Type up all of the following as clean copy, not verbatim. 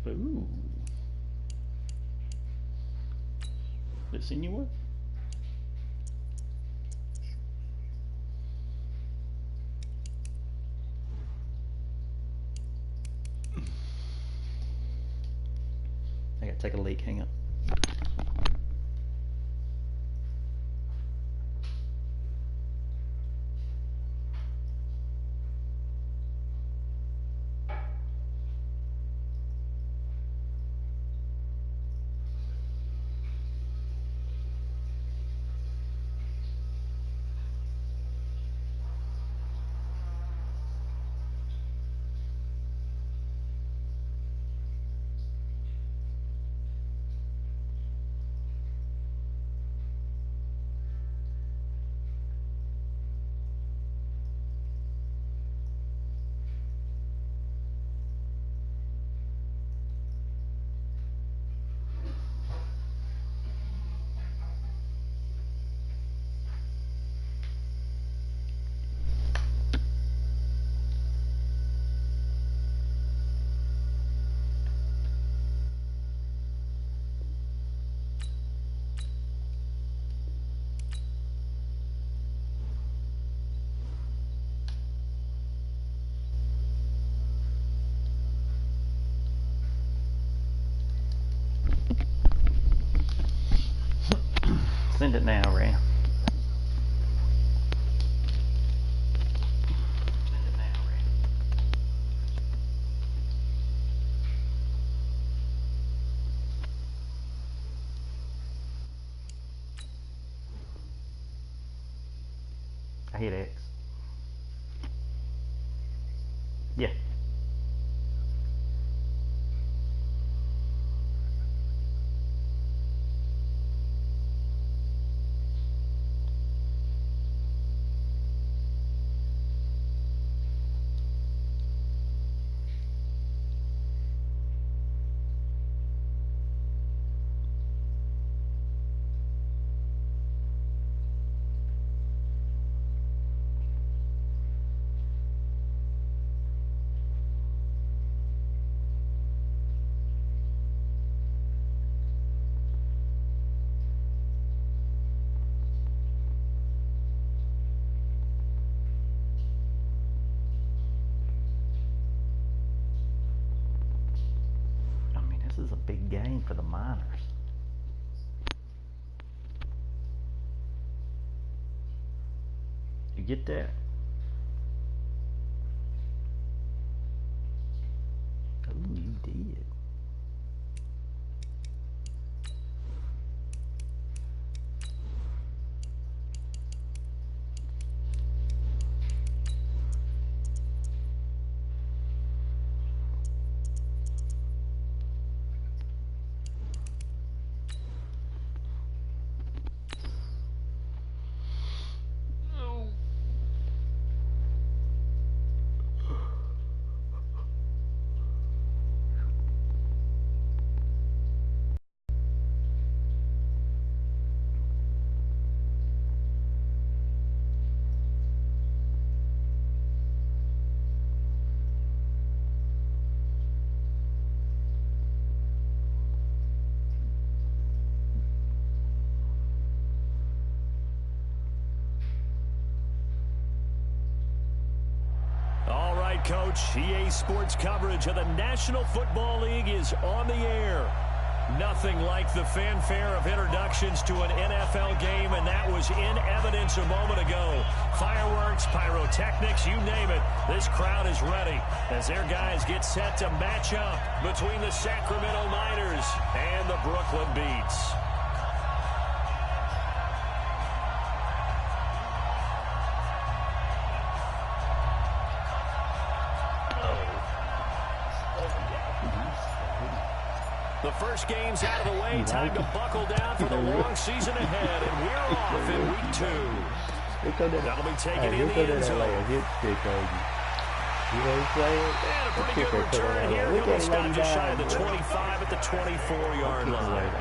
Ooh. Is it sinuous? I gotta take a leak, hang on. Send it now, Ray. I hit X. Yeah. This is a big game for the Miners. You get that? Oh, you did. Coach, EA Sports coverage of the National Football League is on the air. Nothing like the fanfare of introductions to an NFL game, and that was in evidence a moment ago. Fireworks, pyrotechnics, you name it. This crowd is ready as their guys get set to match up between the Sacramento Miners and the Brooklyn Beats. The first game's out of the way. Time to buckle down for the long season ahead, and we're off in week 2. That'll be taken in the end zone. You know what I'm saying? And a pretty good return here. He'll stop just shy of the 25 at the 24-yard line.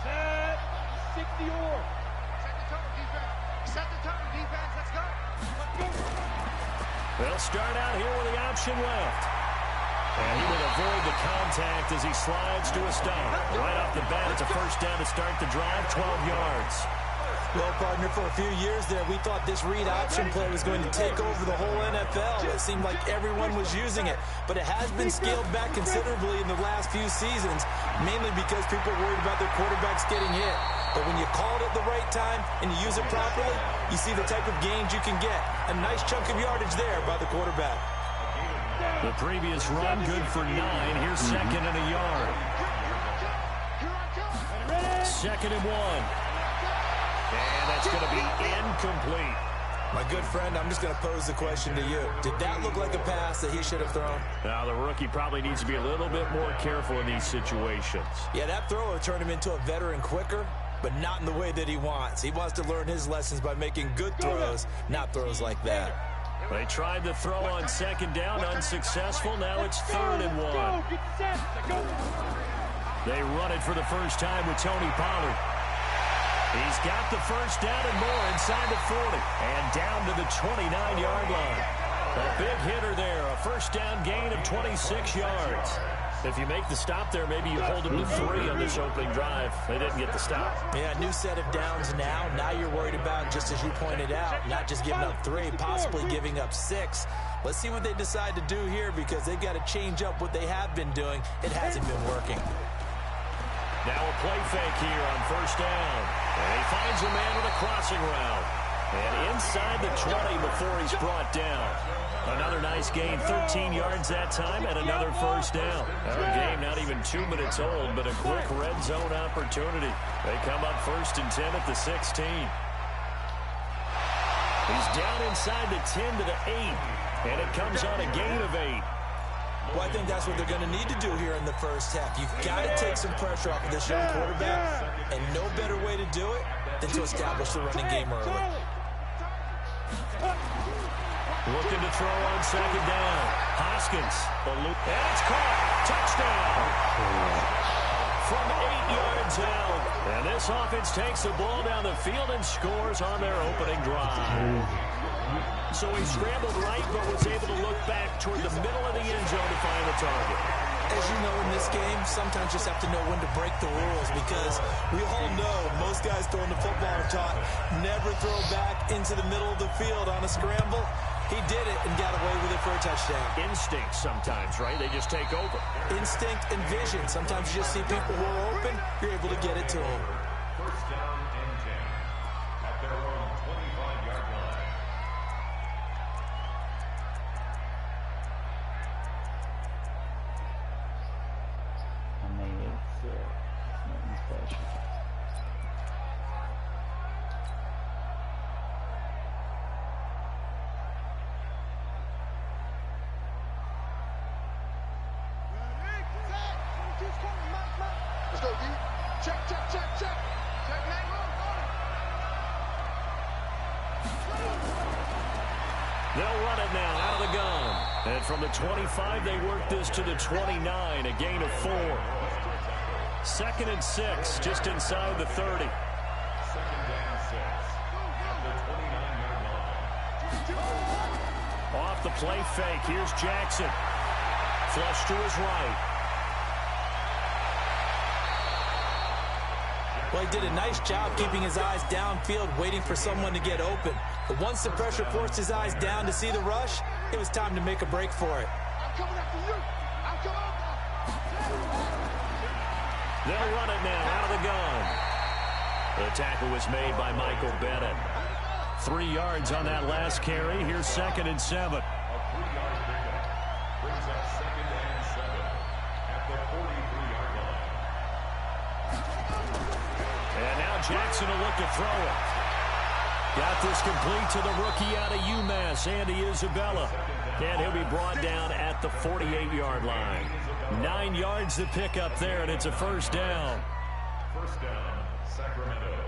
Set, 60 or. Set the target. They'll start out here with the option left. And he will avoid the contact as he slides to a stop. Right off the bat, it's a first down to start the drive, 12 yards. Well, partner, for a few years there, we thought this read option play was going to take over the whole NFL. It seemed like everyone was using it, but it has been scaled back considerably in the last few seasons, mainly because people are worried about their quarterbacks getting hit. But when you call it at the right time and you use it properly, you see the type of gains you can get. A nice chunk of yardage there by the quarterback. The previous run, good for 9. Here's second and a yard. Second and 1. And that's going to be incomplete. My good friend, I'm just going to pose the question to you. Did that look like a pass that he should have thrown? Now, the rookie probably needs to be a little bit more careful in these situations. Yeah, that throw will turn him into a veteran quicker, but not in the way that he wants. He wants to learn his lessons by making good throws, not throws like that. They tried to throw on second down, unsuccessful. Now it's third and 1. They run it for the first time with Tony Pollard. He's got the first down and more inside the 40 and down to the 29-yard line. A big hitter there, a first down gain of 26 yards. If you make the stop there, maybe you hold them to 3 on this opening drive. They didn't get the stop. Yeah, new set of downs now. Now you're worried about, just as you pointed out, not just giving up 3, possibly giving up 6. Let's see what they decide to do here because they've got to change up what they have been doing. It hasn't been working. Now a play fake here on first down. And he finds a man with a crossing route. And inside the 20 before he's brought down. Another nice gain, 13 yards that time, and another first down. Our game not even 2 minutes old, but a quick red zone opportunity. They come up first and 10 at the 16. He's down inside the 10 to the 8, and it comes on a gain of 8. Well, I think that's what they're going to need to do here in the first half. You've got to take some pressure off of this young quarterback, and no better way to do it than to establish the running game early. Looking to throw on second down. Hoskins. And it's caught. Touchdown. From 8 yards out. And this offense takes the ball down the field and scores on their opening drive. So he scrambled right, but was able to look back toward the middle of the end zone to find the target. As you know, in this game, sometimes you just have to know when to break the rules because we all know most guys throwing the football are taught never throw back into the middle of the field on a scramble. He did it and got away with it for a touchdown. Instinct sometimes, right? They just take over. Instinct and vision. Sometimes you just see people who are open, you're able to get it to them. First down and 10 at their own 25-yard line. I mean, it's nothing special. Let's go, D. Check, check, check, check. Check, man. They'll run it now out of the gun. And from the 25, they work this to the 29, a gain of 4. Second and 6, just inside the 30. Second down 6 at the 29-yard line. Off the play fake, here's Jackson. Flush to his right. Well, he did a nice job keeping his eyes downfield, waiting for someone to get open. But once the pressure forced his eyes down to see the rush, it was time to make a break for it. I'm coming after you. I'm coming after. They'll run it now out of the gun. The tackle was made by Michael Bennett. 3 yards on that last carry. Here's second and 7. A 3-yard pickup brings up second and 7 at the 43-yard line. And now Jackson will look to throw it. Got this complete to the rookie out of UMass, Andy Isabella. And he'll be brought down at the 48-yard line. 9 yards to pick up there, and it's a first down. First down, Sacramento.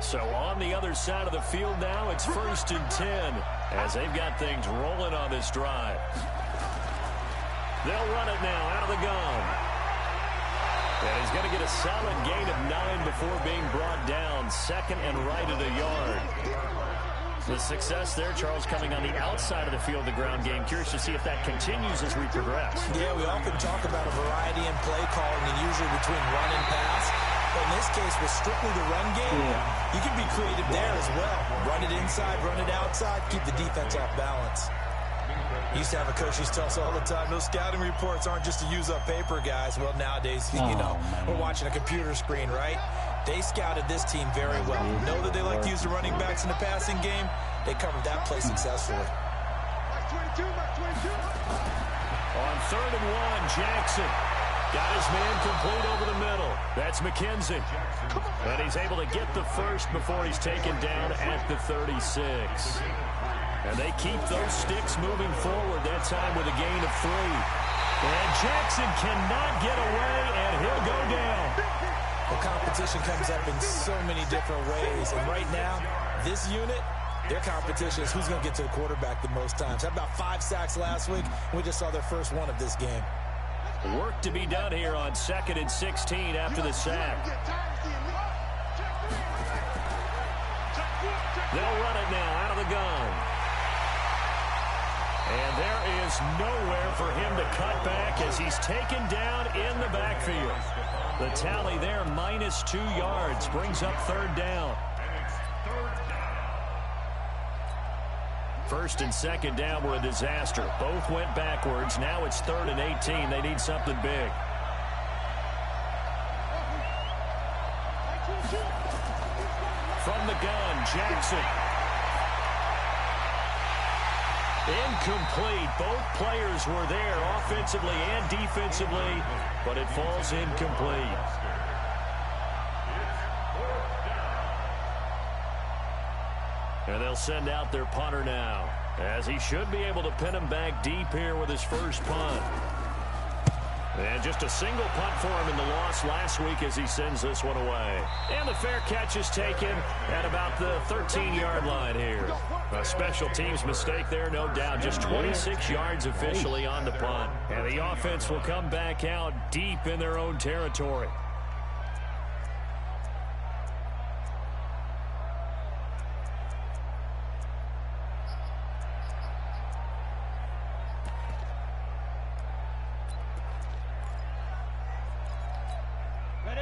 So on the other side of the field now, it's first and 10 as they've got things rolling on this drive. They'll run it now out of the gun. And he's going to get a solid gain of 9 before being brought down. Second and right at a yard. The success there, Charles, coming on the outside of the field, the ground game. Curious to see if that continues as we progress. Yeah, we often talk about a variety in play calling and usually between run and pass. But in this case, with strictly the run game, you can be creative there as well. Run it inside, run it outside, keep the defense off balance. Used to have a coach who used to tell us all the time, those scouting reports aren't just to use up paper, guys. Well, nowadays, we're watching a computer screen, right? They scouted this team very well. Know that they like to use the running backs in the passing game. They covered that play successfully. On 3rd and 1, Jackson got his man complete over the middle. That's McKenzie. And he's able to get the first before he's taken down at the 36. And they keep those sticks moving forward, that time with a gain of 3. And Jackson cannot get away, and he'll go down. Well, competition comes up in so many different ways. And right now, this unit, their competition is who's going to get to the quarterback the most times. Had about 5 sacks last week. We just saw their first one of this game. Work to be done here on 2nd and 16 after the sack. They'll run it now out of the gun. And there is nowhere for him to cut back as he's taken down in the backfield. The tally there, -2 yards, brings up 3rd down. 1st and 2nd down were a disaster. Both went backwards. Now it's 3rd and 18. They need something big. From the gun, Jackson. Incomplete. Both players were there offensively and defensively, but it falls incomplete. And they'll send out their punter now, as he should be able to pin him back deep here with his first punt. And just a single punt for him in the loss last week as he sends this one away. And the fair catch is taken at about the 13-yard line here. A special teams mistake there, no doubt. Just 26 yards officially on the punt. And the offense will come back out deep in their own territory.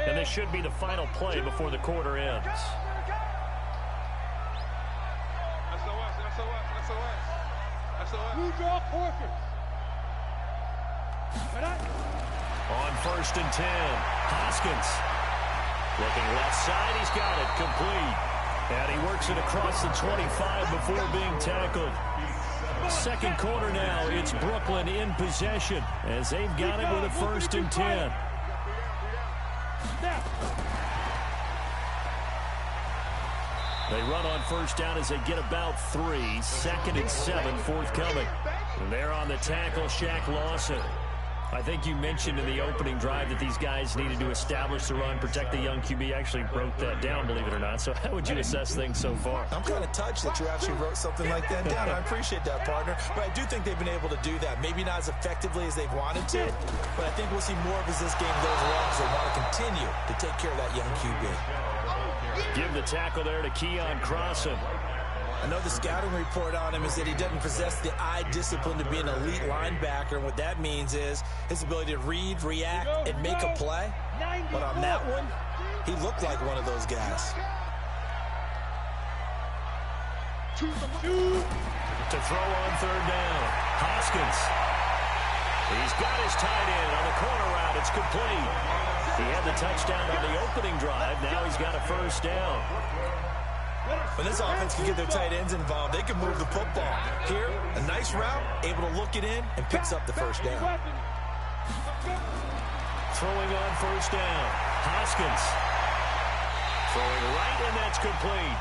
And this should be the final play before the quarter ends. On 1st and 10, Hoskins. Looking left side, he's got it, complete. And he works it across the 25 before being tackled. Second quarter now, it's Brooklyn in possession as they've got it with a 1st and 10. They run on 1st down as they get about 3. 2nd and 7 forthcoming. And they're on the tackle, Shaq Lawson. I think you mentioned in the opening drive that these guys needed to establish the run, protect the young QB. Actually wrote that down, believe it or not. So how would you assess things so far? I'm kind of touched that you actually wrote something like that down. I appreciate that, partner. But I do think they've been able to do that. Maybe not as effectively as they've wanted to, but I think we'll see more of as this game goes along because they want to continue to take care of that young QB. Give the tackle there to Keon Crossan. I know the scouting report on him is that he doesn't possess the eye discipline to be an elite linebacker. And what that means is his ability to read, react, and make a play. But on that one, he looked like one of those guys. To throw on 3rd down, Hoskins. He's got his tight end on the corner route. It's complete. He had the touchdown on the opening drive. Now he's got a 1st down. When this offense can get their tight ends involved, they can move the football. Here, a nice route, able to look it in, and picks up the 1st down. Throwing on 1st down, Hoskins. Throwing right, and that's complete.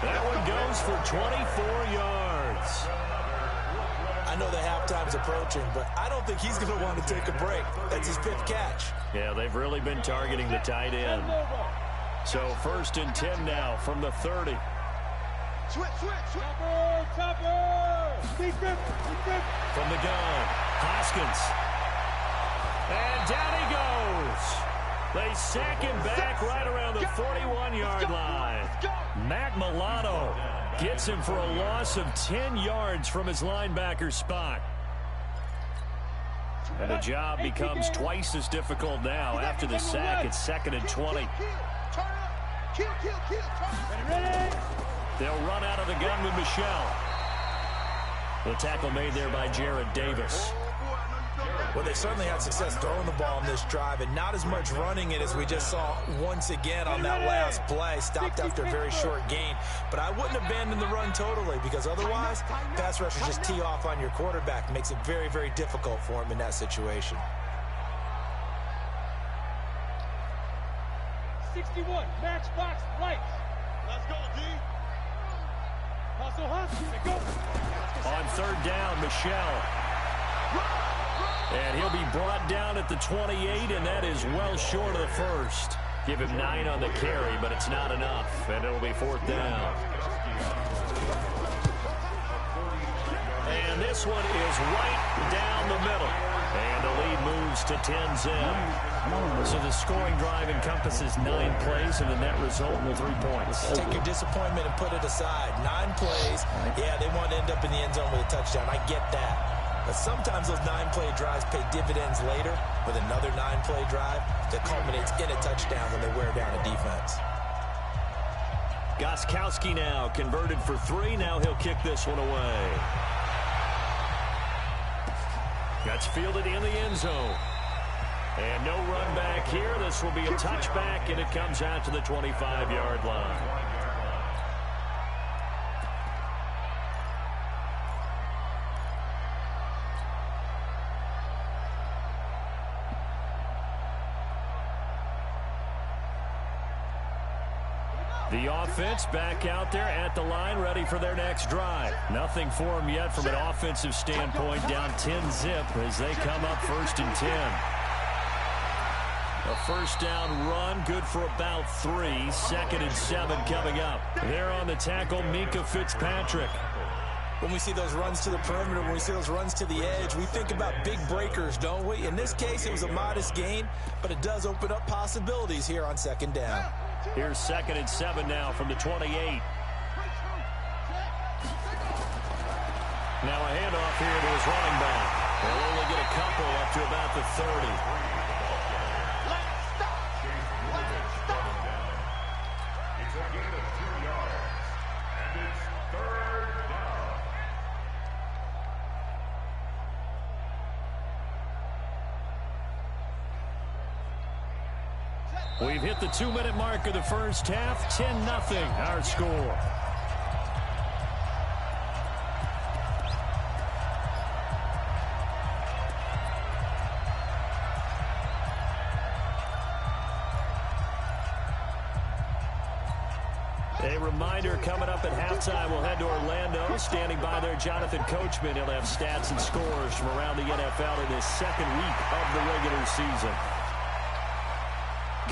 That one goes for 24 yards. I know the halftime's approaching, but I don't think he's going to want to take a break. That's his 5th catch. Yeah, they've really been targeting the tight end. So 1st and 10 now from the 30. From the gun, Hoskins. Haskins. And down he goes. They sack him back right around the 41-yard line. Matt Milano gets him for a loss of 10 yards from his linebacker spot. And the job becomes twice as difficult now. After the sack, it's 2nd and 20. They'll run out of the gun with Michelle. The tackle made there by Jared Davis. Well, they certainly had success throwing the ball in this drive, and not as much running it as we just saw once again on that last play. Stopped after a very short gain. But I wouldn't abandon the run totally, because otherwise, pass rushers just tee off on your quarterback. Makes it very, very difficult for him in that situation. 61, matchbox lights. Let's go, D. Hustle, hustle, go. On 3rd down, Michelle. And he'll be brought down at the 28, and that is well short of the first. Give him 9 on the carry, but it's not enough, and it'll be 4th down. And this one is right down the middle. And the lead moves to 10-zip. So the scoring drive encompasses 9 plays, and the net result will 3 points. Take your disappointment and put it aside. 9 plays. Yeah, they want to end up in the end zone with a touchdown. I get that. But sometimes those 9-play drives pay dividends later with another 9-play drive that culminates in a touchdown when they wear down a defense. Gostkowski now converted for 3. Now he'll kick this one away. That's fielded in the end zone. And no run back here. This will be a touchback, and it comes out to the 25-yard line. The offense back out there at the line, ready for their next drive. Nothing for them yet from an offensive standpoint, down 10-zip as they come up 1st and 10. A 1st down run, good for about 3. 2nd and 7 coming up. There on the tackle, Mika Fitzpatrick. When we see those runs to the perimeter, when we see those runs to the edge, we think about big breakers, don't we? In this case, it was a modest gain, but it does open up possibilities here on 2nd down. Here's 2nd and 7 now from the 28. Now a handoff here to his running back. They'll only get a couple up to about the 30. It's a gain of 2 yards, and it's 3rd down. We've hit the 2-minute mark of the first half. 10-0 our score. A reminder, coming up at halftime, we'll head to Orlando. Standing by there, Jonathan Coachman. He'll have stats and scores from around the NFL in his 2nd week of the regular season.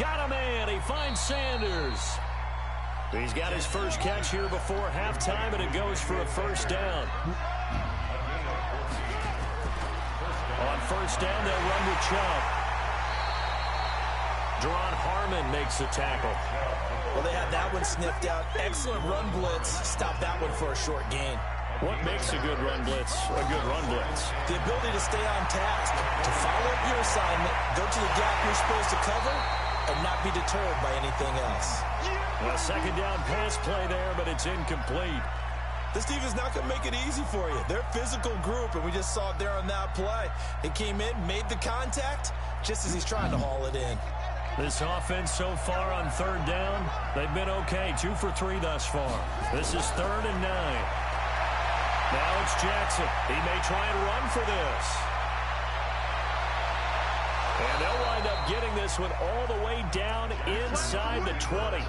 Got a man. He finds Sanders. He's got his first catch here before halftime, and it goes for a 1st down. On 1st down, they'll run with Chubb. Deron Harmon makes the tackle. Well, they had that one sniffed out. Excellent run blitz. Stop that one for a short gain. What makes a good run blitz a good run blitz? The ability to stay on task, to follow up your assignment, go to the gap you're supposed to cover, and not be deterred by anything else. A 2nd down pass play there, but it's incomplete. This defense is not going to make it easy for you. They're a physical group, and we just saw it there on that play. He came in, made the contact, just as he's trying to haul it in. This offense so far on 3rd down, they've been okay. 2 for 3 thus far. This is 3rd and 9. Now it's Jackson. He may try and run for this. And they'll wind up getting this one all the way down inside the 20.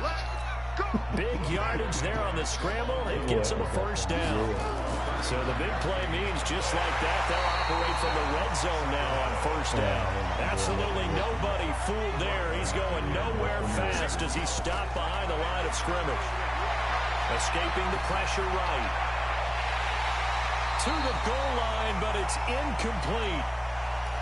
Big yardage there on the scramble. It gets them a 1st down. So the big play means just like that, they'll operate from the red zone now on 1st down. Absolutely nobody fooled there. He's going nowhere fast as he stopped behind the line of scrimmage. Escaping the pressure right. To the goal line, but it's incomplete.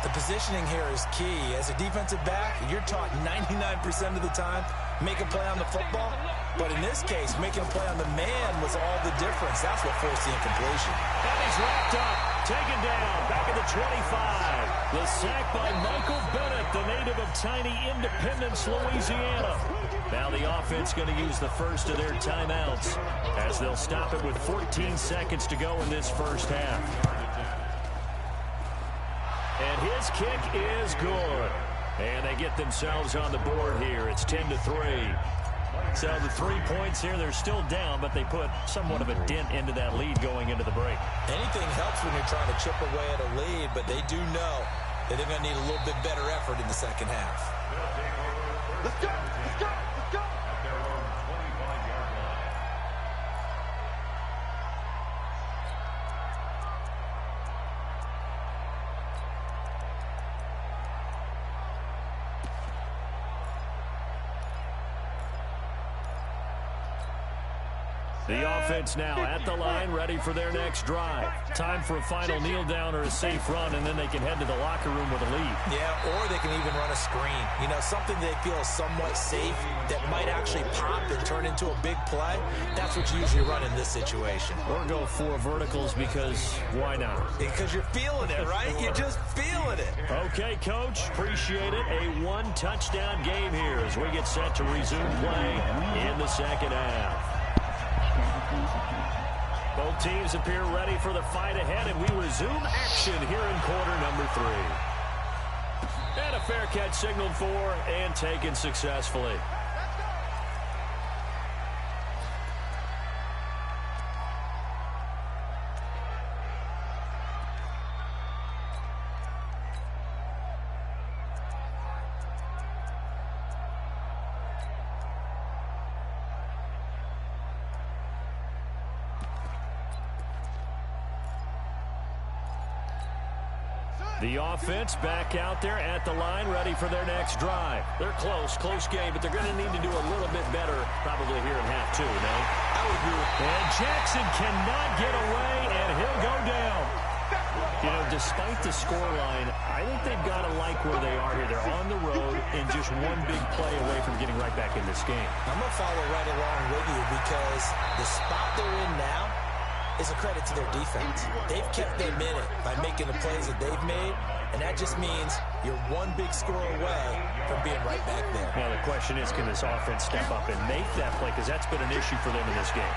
The positioning here is key. As a defensive back, you're taught 99% of the time, make a play on the football. But in this case, making a play on the man was all the difference. That's what forced the incompletion. And he's wrapped up, taken down, back at the 25. The sack by Michael Bennett, the native of tiny Independence, Louisiana. Now the offense going to use the first of their timeouts as they'll stop it with 14 seconds to go in this first half. And his kick is good. And they get themselves on the board here. It's 10-3. So the 3 points here, they're still down, but they put somewhat of a dent into that lead going into the break. Anything helps when you're trying to chip away at a lead, but they do know that they're going to need a little bit better effort in the second half. Let's go! Let's go! Let's go! At their own 25-yard line. The offense now at the line, ready for their next drive. Time for a final kneel down or a safe run, and then they can head to the locker room with a lead. Yeah, or they can even run a screen. You know, something they feel is somewhat safe that might actually pop and turn into a big play. That's what you usually run in this situation. Or go 4 verticals because why not? Because you're feeling it, right? You're just feeling it. Okay, Coach, appreciate it. A 1-touchdown game here as we get set to resume play in the second half. Both teams appear ready for the fight ahead, and we resume action here in quarter number 3. And a fair catch signaled for and taken successfully. The offense back out there at the line, ready for their next drive. They're close game, but they're going to need to do a little bit better probably here in half 2, no? I would agree with And Jackson cannot get away, and he'll go down. You know, despite the scoreline, I think they've got to like where they are here. They're on the road and just one big play away from getting right back in this game. I'm going to follow right along with you because the spot they're in now is a credit to their defense. They've kept them in it by making the plays that they've made, and that just means you're one big score away from being right back there. Now, the question is, can this offense step up and make that play? Because that's been an issue for them in this game.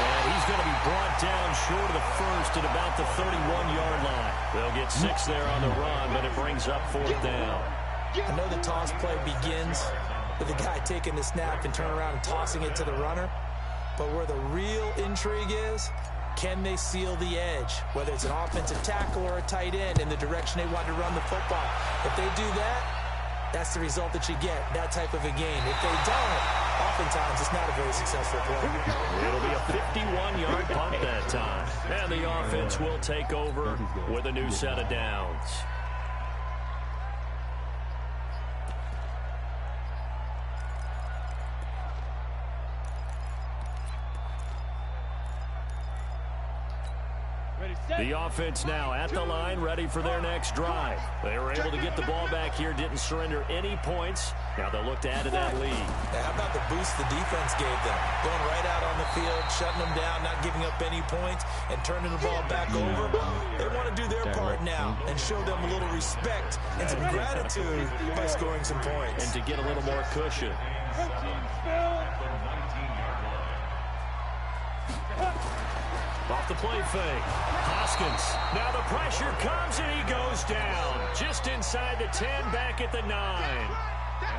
And he's going to be brought down short of the first at about the 31-yard line. They'll get 6 there on the run, but it brings up 4th down. I know the toss play begins with the guy taking the snap and turning around and tossing it to the runner. But where the real intrigue is, can they seal the edge? Whether it's an offensive tackle or a tight end in the direction they want to run the football. If they do that, that's the result that you get, that type of a game. If they don't, oftentimes it's not a very successful play. It'll be a 51-yard punt that time. And the offense will take over with a new set of downs. The offense now at the line, ready for their next drive. They were able to get the ball back here, didn't surrender any points. Now they'll look to add to that lead. Now, how about the boost the defense gave them? Going right out on the field, shutting them down, not giving up any points, and turning the ball back over. They want to do their part now and show them a little respect and some gratitude by scoring some points. And to get a little more cushion. Off the play fake. Hoskins. Now the pressure comes and he goes down. Just inside the 10, back at the 9.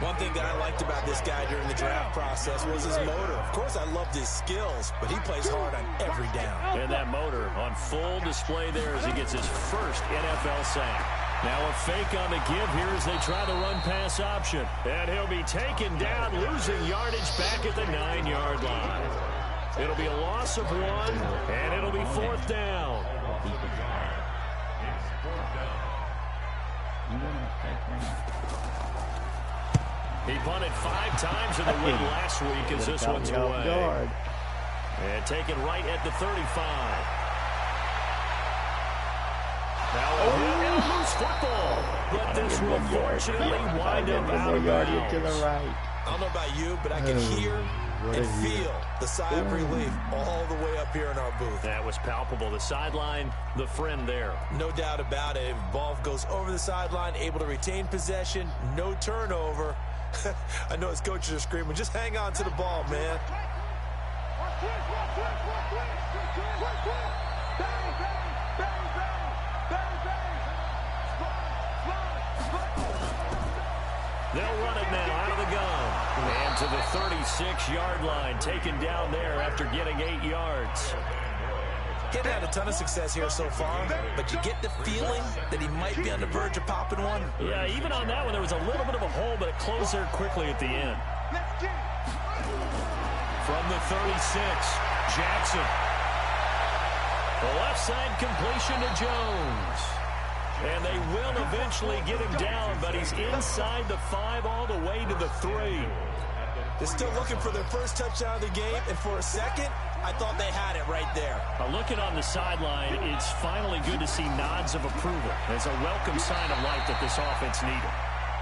One thing that I liked about this guy during the draft process was his motor. Of course, I loved his skills, but he plays hard on every down. And that motor on full display there as he gets his first NFL sack. Now a fake on the give here as they try the run-pass option. And he'll be taken down, losing yardage back at the 9-yard line. It'll be a loss of 1, and it'll be 4th down. He punted 5 times in the win last week as this one's away. And taken right at the 35. Now It's football, but this will fortunately wind up out of bounds. To the right. I don't know about you, but I can hear and feel the sigh of relief all the way up here in our booth. That was palpable. The sideline, the friend there. No doubt about it. If the ball goes over the sideline, able to retain possession, no turnover. I know his coaches are screaming, just hang on to the ball, man. They'll run it now out of the gun. And to the 36-yard line, taken down there after getting 8 yards. He had a ton of success here so far, but you get the feeling that he might be on the verge of popping one. Yeah, even on that one, there was a little bit of a hole, but it closed there quickly at the end. From the 36, Jackson. The left side completion to Jones. And they will eventually get him down, but he's inside the 5 all the way to the 3. They're still looking for their first touchdown of the game, and for a second, I thought they had it right there. Looking on the sideline, it's finally good to see nods of approval. It's a welcome sign of life that this offense needed.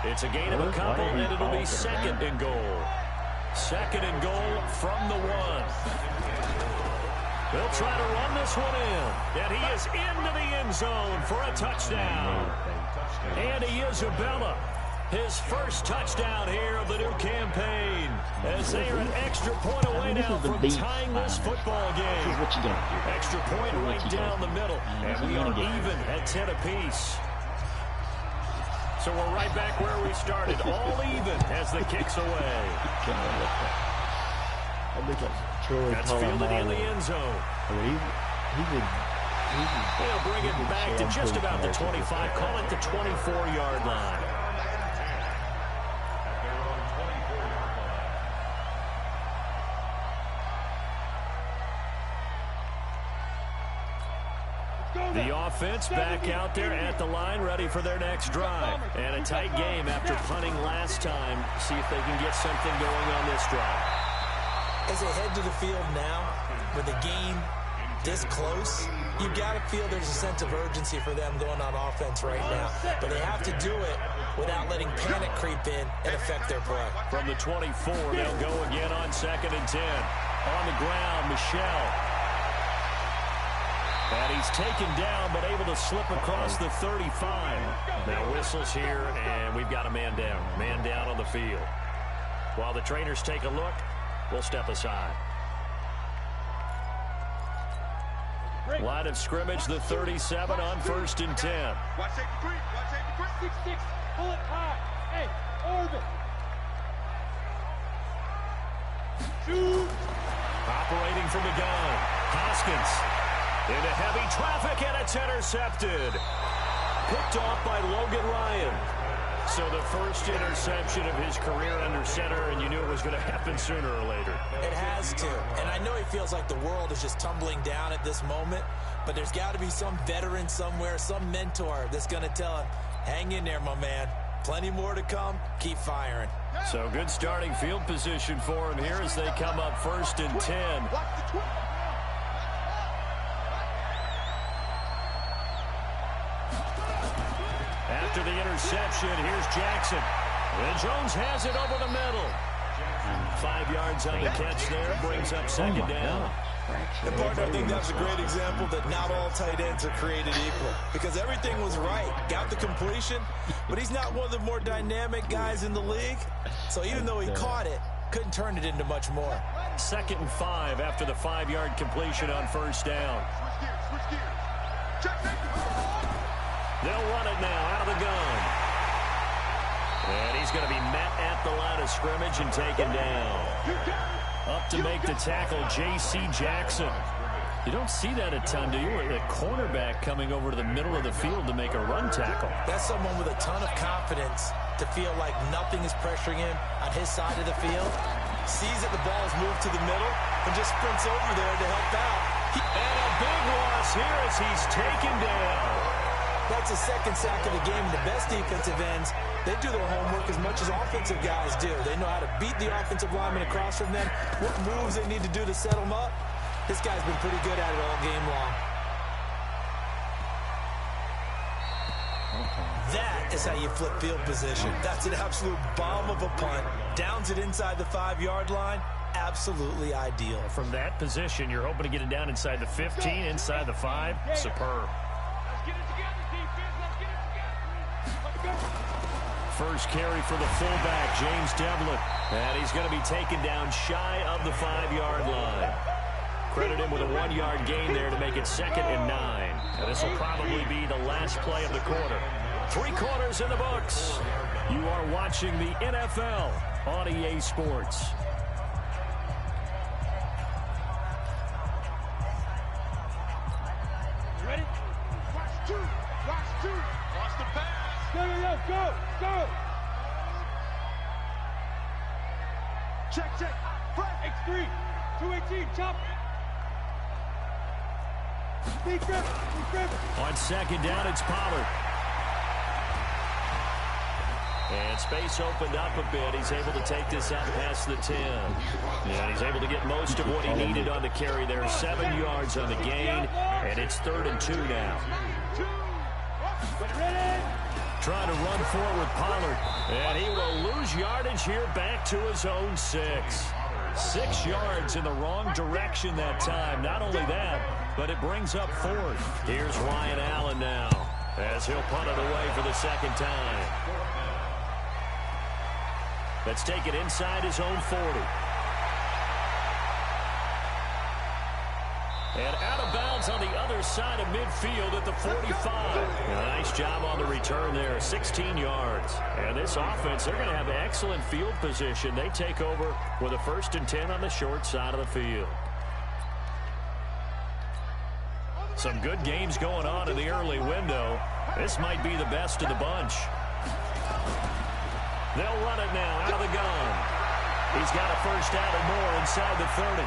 It's a gain of a couple, and it'll be 2nd and goal. 2nd and goal from the 1. They'll try to run this one in. And he is into the end zone for a touchdown. Andy Isabella, his first touchdown here of the new campaign. As they are an extra point away now from tying this football game. Extra point right down the middle. And we are even at 10 apiece. So we're right back where we started. All even as the kick's away. That's fielded in the end zone. They'll bring it back to just about the 25. Call it the 24-yard line. The offense back out there at the line, ready for their next drive. And a tight game after punting last time. See if they can get something going on this drive. As they head to the field now, with the game this close, you've got to feel there's a sense of urgency for them going on offense right now. But they have to do it without letting panic creep in and affect their play. From the 24, they'll go again on 2nd and 10. On the ground, Michelle. And he's taken down, but able to slip across the 35. Now whistles here, and we've got a man down. Man down on the field. While the trainers take a look, we'll step aside. Line of scrimmage, the 37 on 1st and 10. Watch safety 3. Watch safety 3. 6-6. Pull it high. Hey, orbit. Shoot. Operating from the gun. Hoskins. Into heavy traffic, and it's intercepted. Picked off by Logan Ryan. So the first interception of his career under center, and you knew it was going to happen sooner or later. It has to. And I know he feels like the world is just tumbling down at this moment, but there's got to be some veteran somewhere, some mentor that's going to tell him, hang in there, my man. Plenty more to come. Keep firing. So good starting field position for him here as they come up 1st and 10. After the interception, here's Jackson. And Jones has it over the middle. 5 yards on the catch there, brings up 2nd down. And partner, I think that's a great example that not all tight ends are created equal. Because everything was right. Got the completion, but he's not one of the more dynamic guys in the league. So even though he caught it, couldn't turn it into much more. 2nd and 5 after the 5-yard completion on 1st down. They'll run it now out of the gun. And he's going to be met at the line of scrimmage and taken down. Up to make the tackle, J.C. Jackson. You don't see that a ton, do you? A cornerback coming over to the middle of the field to make a run tackle. That's someone with a ton of confidence to feel like nothing is pressuring him on his side of the field. Sees that the ball is moved to the middle and just sprints over there to help out. And a big loss here as he's taken down. That's a 2nd sack of the game. The best defensive ends, they do their homework as much as offensive guys do. They know how to beat the offensive lineman across from them, what moves they need to do to set them up. This guy's been pretty good at it all game long. Okay. That is how you flip field position. That's an absolute bomb of a punt. Downs it inside the 5-yard line. Absolutely ideal. From that position, you're hoping to get it down inside the 15, inside the 5. Superb. Let's get it together, defense. Let's get it together. Let's go. First carry for the fullback, James Devlin. And he's going to be taken down shy of the 5-yard line. Credit him with a 1-yard gain there to make it 2nd and 9. And this will probably be the last play of the quarter. 3 quarters in the books. You are watching the NFL on EA Sports. Ready? Watch 2. Watch 2. Watch the pass. Go. Go. Check. X3. 218. Chop. Deep grip. On 2nd down, it's Pollard. And space opened up a bit. He's able to take this out past the 10. And he's able to get most of what he needed on the carry there. 7 yards on the gain. And it's 3rd and 2 now. Trying to run forward with Pollard. And he will lose yardage here back to his own 6. 6 yards in the wrong direction that time. Not only that, but it brings up 4th. Here's Ryan Allen now as he'll punt it away for the 2nd time. Let's take it inside his own 40. And out of bounds on the other side of midfield at the 45. Nice job on the return there, 16 yards. And this offense, they're going to have excellent field position. They take over with a 1st and 10 on the short side of the field. Some good games going on in the early window. This might be the best of the bunch. They'll run it now out of the gun. He's got a 1st down and more inside the 30.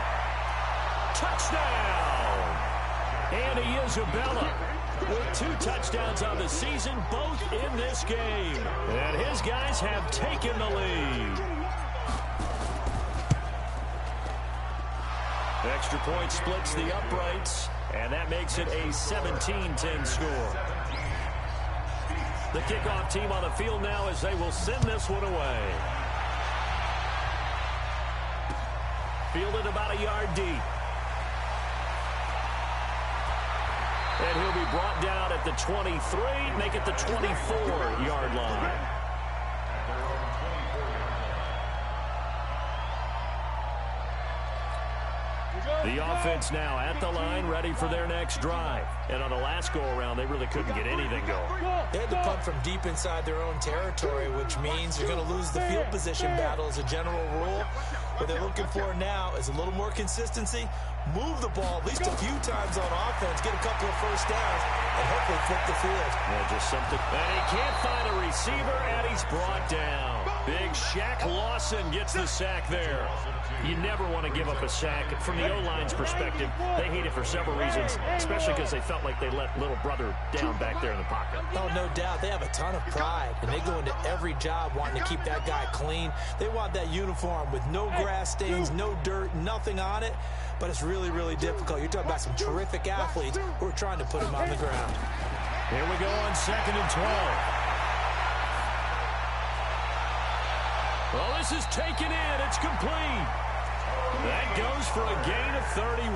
Touchdown! Andy Isabella with 2 touchdowns on the season, both in this game. And his guys have taken the lead. Extra point splits the uprights, and that makes it a 17-10 score. The kickoff team on the field now as they will send this one away. Fielded about a yard deep. And he'll be brought down at the 23, make it the 24-yard line. The offense now at the line, ready for their next drive. And on the last go-around, they really couldn't get anything going. They had to punt from deep inside their own territory, which means you're going to lose the field position battle as a general rule. What they're looking for now is a little more consistency, move the ball at least a few times on offense, get a couple of 1st downs, and hopefully flip the field. Yeah, just something. And he can't find a receiver, and he's brought down. Big Shaq Lawson gets the sack there. You never want to give up a sack. From the O-line's perspective, they hate it for several reasons, especially because they felt like they let little brother down back there in the pocket. Oh, no doubt. They have a ton of pride, and they go into every job wanting to keep that guy clean. They want that uniform with no grass stains, no dirt, nothing on it, but it's really, really difficult. You're talking about some terrific athletes who are trying to put him on the ground. Here we go on 2nd and 12. Well, this is taken in. It's complete. That goes for a gain of 31.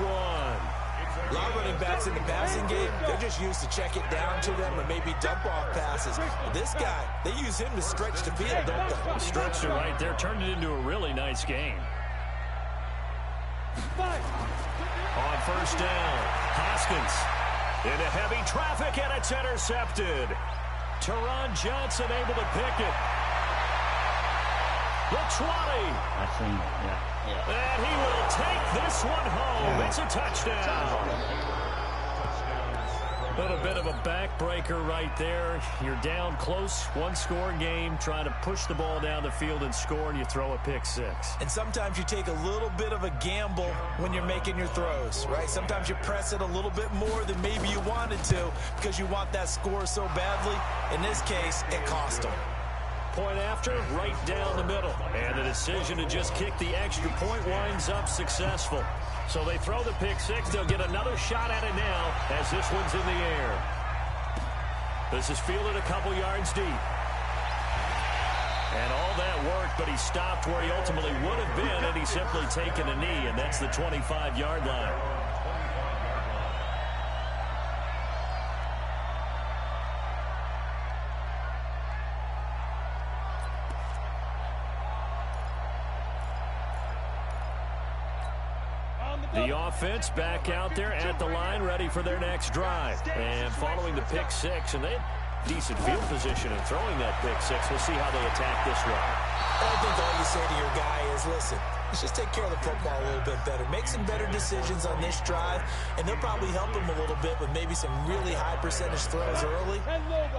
A lot of running backs in the passing game, they're just used to check it down to them or maybe dump off passes. But this guy, they use him to stretch the field, don't they? The stretch it right there turned it into a really nice game. On 1st down, Hoskins into heavy traffic, and it's intercepted. Teron Johnson able to pick it. The 20. And he will take this one home. It's a touchdown. But a bit of a backbreaker right there. You're down close, 1-score game, trying to push the ball down the field and score, and you throw a pick 6. And sometimes you take a little bit of a gamble when you're making your throws, right? Sometimes you press it a little bit more than maybe you wanted to because you want that score so badly. In this case, it cost them. Point after, right down the middle. And the decision to just kick the extra point winds up successful. So they throw the pick 6. They'll get another shot at it now as this one's in the air. This is fielded a couple yards deep. And all that worked, but he stopped where he ultimately would have been, and he's simply taken a knee, and that's the 25-yard line. The offense back out there at the line, ready for their next drive. And following the pick six, and they had decent field position in throwing that pick six. We'll see how they attack this one. I think all you say to your guy is, listen, let's just take care of the football a little bit better. Make some better decisions on this drive, and they'll probably help him a little bit with maybe some really high percentage throws early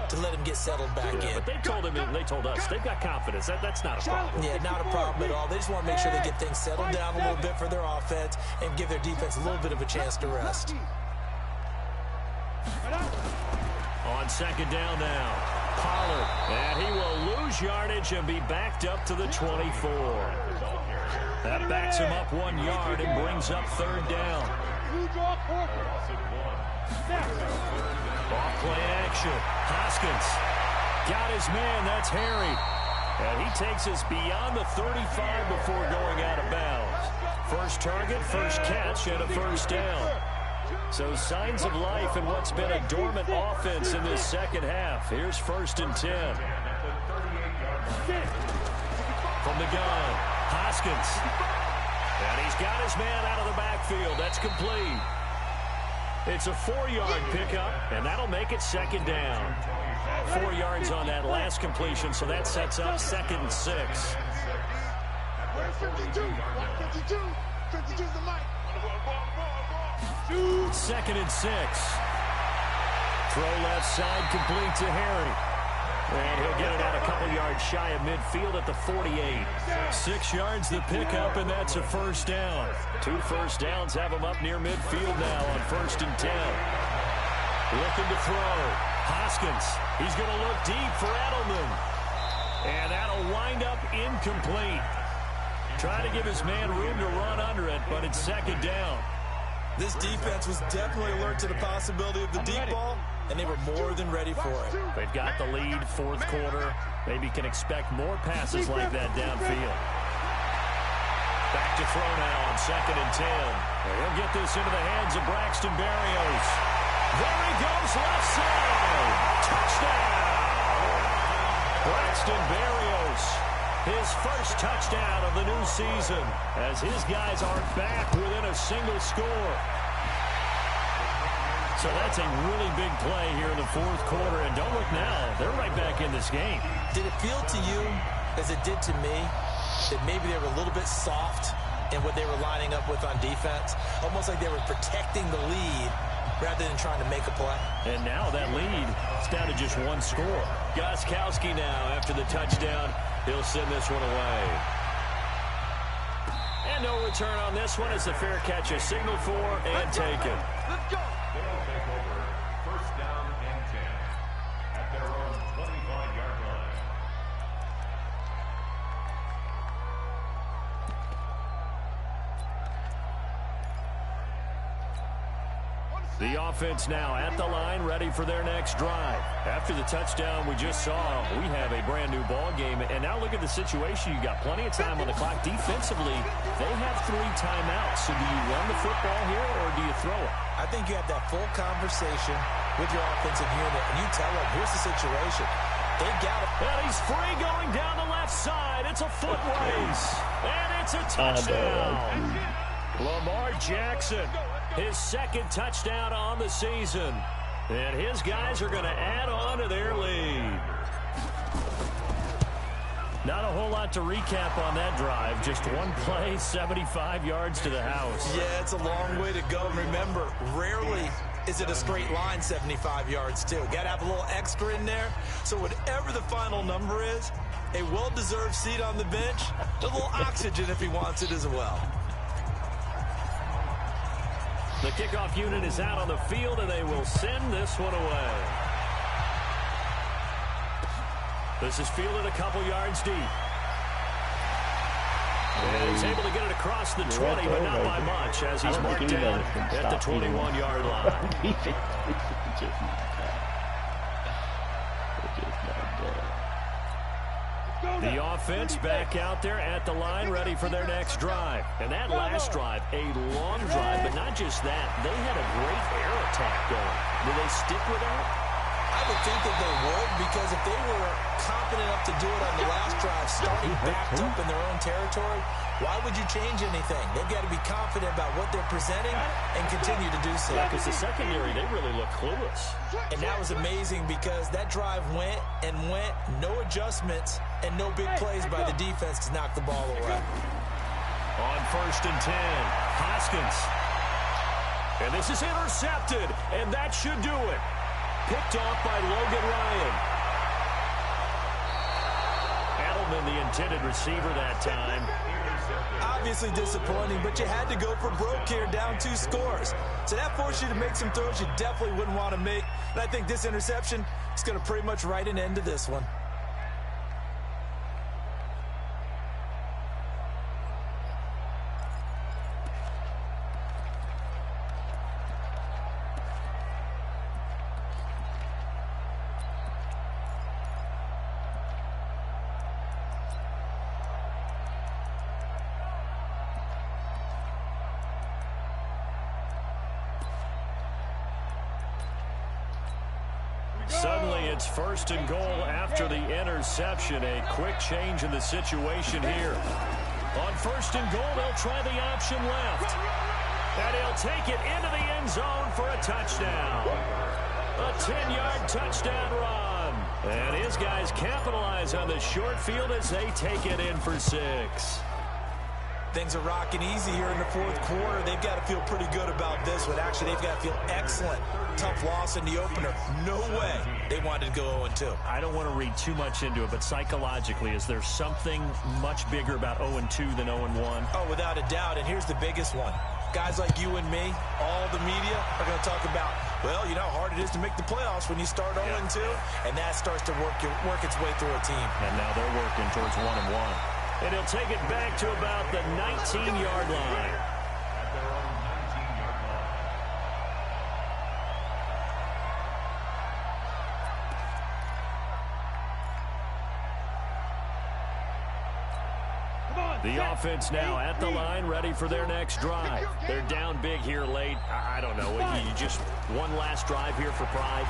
to let him get settled back in. But they told him, and they told us, they've got confidence. That's not a problem. Yeah, not a problem at all. They just want to make sure they get things settled down a little bit for their offense and give their defense a little bit of a chance to rest. On second down now, Pollard, and he will lose yardage and be backed up to the 24. That backs him up 1 yard and brings up third down. Off play action. Hoskins got his man. That's Harry. And he takes us beyond the 35 before going out of bounds. First target, first catch, and a first down. So signs of life in what's been a dormant offense in this second half. Here's 1st and 10. From the gun, Hoskins. And he's got his man out of the backfield. That's complete. It's a 4-yard pickup, and that'll make it second down. 4 yards on that last completion, so that sets up 2nd and 6. 52. 52's the mic. 2nd and 6. Throw left side, complete to Harry. And he'll get it out a couple yards shy of midfield at the 48. 6 yards the pickup, and that's a first down. 2 first downs have him up near midfield now on 1st and 10. Looking to throw. Hoskins. He's going to look deep for Edelman. And that'll wind up incomplete. Trying to give his man room to run under it, but it's second down. This defense was definitely alert to the possibility of the deep ball, and they were more than ready for it. They've got the lead, 4th quarter. Maybe can expect more passes like that downfield. Back to throw now on 2nd and 10. He'll get this into the hands of Braxton Berrios. There he goes, left side. Touchdown! Braxton Berrios. His first touchdown of the new season as his guys are back within a single score. So that's a really big play here in the 4th quarter. And don't look now, they're right back in this game. Did it feel to you, as it did to me, that maybe they were a little bit soft in what they were lining up with on defense? Almost like they were protecting the lead rather than trying to make a play. And now that lead is down to just 1 score. Gostkowski now after the touchdown. He'll send this one away. And no return on this one as the fair catch is signaled for and taken. Let's go. They'll take over 1st down and 10 at their own 25-yard line. The offense now at the line, ready for their next drive. After the touchdown we just saw, we have a brand new ball game. And now look at the situation. You got plenty of time on the clock. Defensively, they have 3 timeouts. So do you run the football here or do you throw it? I think you have that full conversation with your offensive unit, and you tell them, here's the situation. They've got it. And he's free going down the left side. It's a foot race. And it's a touchdown. Lamar Jackson. His 2nd touchdown on the season. And his guys are going to add on to their lead. Not a whole lot to recap on that drive. Just 1 play, 75 yards to the house. Yeah, it's a long way to go. Remember, rarely is it a straight line 75 yards, too. Got to have a little extra in there. So whatever the final number is, a well-deserved seat on the bench, a little oxygen if he wants it as well. The kickoff unit is out on the field, and they will send this one away. This is fielded a couple yards deep. And he's able to get it across the 20, but not by much, as he's marked down at the 21-yard line. The offense back out there at the line, ready for their next drive. And that last drive, a long drive, but not just that. They had a great air attack going. Will they stick with that? I would think that they would, because if they were confident enough to do it on the last drive, starting backed up in their own territory, why would you change anything? They've got to be confident about what they're presenting and continue to do so. Yeah, because the secondary, they really look clueless. And that was amazing because that drive went and went, no adjustments, and no big plays by the defense to knock the ball away. On 1st and 10, Hoskins. And this is intercepted, and that should do it. Picked off by Logan Ryan. Edelman, the intended receiver that time. Obviously disappointing, but you had to go for broke here, down 2 scores. So that forced you to make some throws you definitely wouldn't want to make. And I think this interception is going to pretty much write an end to this one. Suddenly it's 1st and goal after the interception. A quick change in the situation here. On 1st and goal, they'll try the option left. And he'll take it into the end zone for a touchdown. A 10-yard touchdown run. And his guys capitalize on the short field as they take it in for 6. Things are rocking easy here in the 4th quarter. They've got to feel pretty good about this one. Actually, they've got to feel excellent. Tough loss in the opener. No way they wanted to go 0-2. I don't want to read too much into it, but psychologically, is there something much bigger about 0-2 than 0-1? Oh, without a doubt, and here's the biggest one. Guys like you and me, all the media, are going to talk about, well, you know how hard it is to make the playoffs when you start 0-2, and that starts to work its way through a team. And now they're working towards 1-1. And he'll take it back to about the 19-yard line. At their own 19-yard line. The offense now at the line, ready for their next drive. They're down big here late. I don't know. You just one last drive here for pride?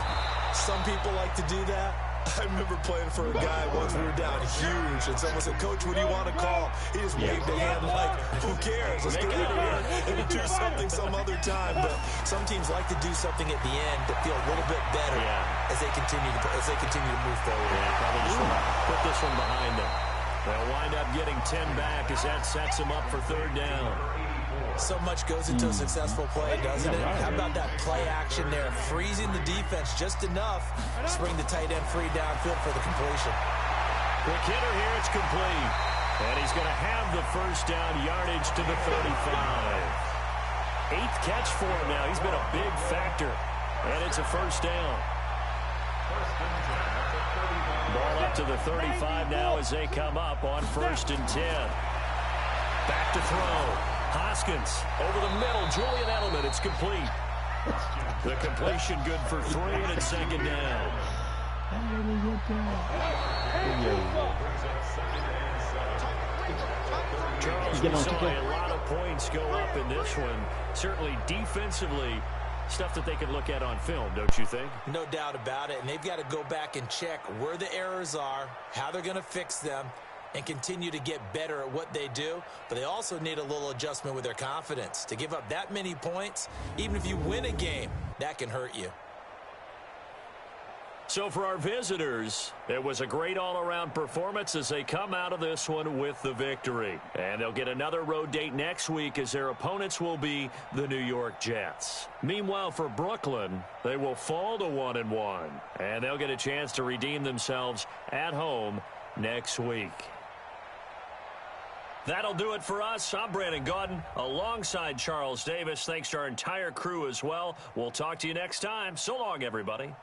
Some people like to do that. I remember playing for a guy once. We were down huge, and someone said, "Coach, what do you want to call?" He just waved a hand like, "Who cares? Let's get out of here and do something some other time." But some teams like to do something at the end to feel a little bit better as they continue to move forward. Yeah, probably just want to put this one behind them. They'll wind up getting 10 back as that sets them up for 3rd down. So much goes into a successful play, doesn't it? How about that play action there? Freezing the defense just enough to bring the tight end free downfield for the completion. Quick hitter here, it's complete. And he's going to have the 1st down, yardage to the 35. 8th catch for him now. He's been a big factor. And it's a 1st down. Ball up to the 35 now as they come up on 1st and 10. Back to throw. Hoskins over the middle. Julian Edelman. It's complete. The completion good for 3, and it's 2nd down. Charles, we saw a lot of points go up in this one. Certainly defensively, stuff that they can look at on film, don't you think? No doubt about it. And they've got to go back and check where the errors are, how they're going to fix them, and continue to get better at what they do. But they also need a little adjustment with their confidence. To give up that many points, even if you win a game, that can hurt you. So for our visitors, it was a great all-around performance as they come out of this one with the victory. And they'll get another road date next week as their opponents will be the New York Jets. Meanwhile, for Brooklyn, they will fall to 1-1. And they'll get a chance to redeem themselves at home next week. That'll do it for us. I'm Brandon Gaudin alongside Charles Davis. Thanks to our entire crew as well. We'll talk to you next time. So long, everybody.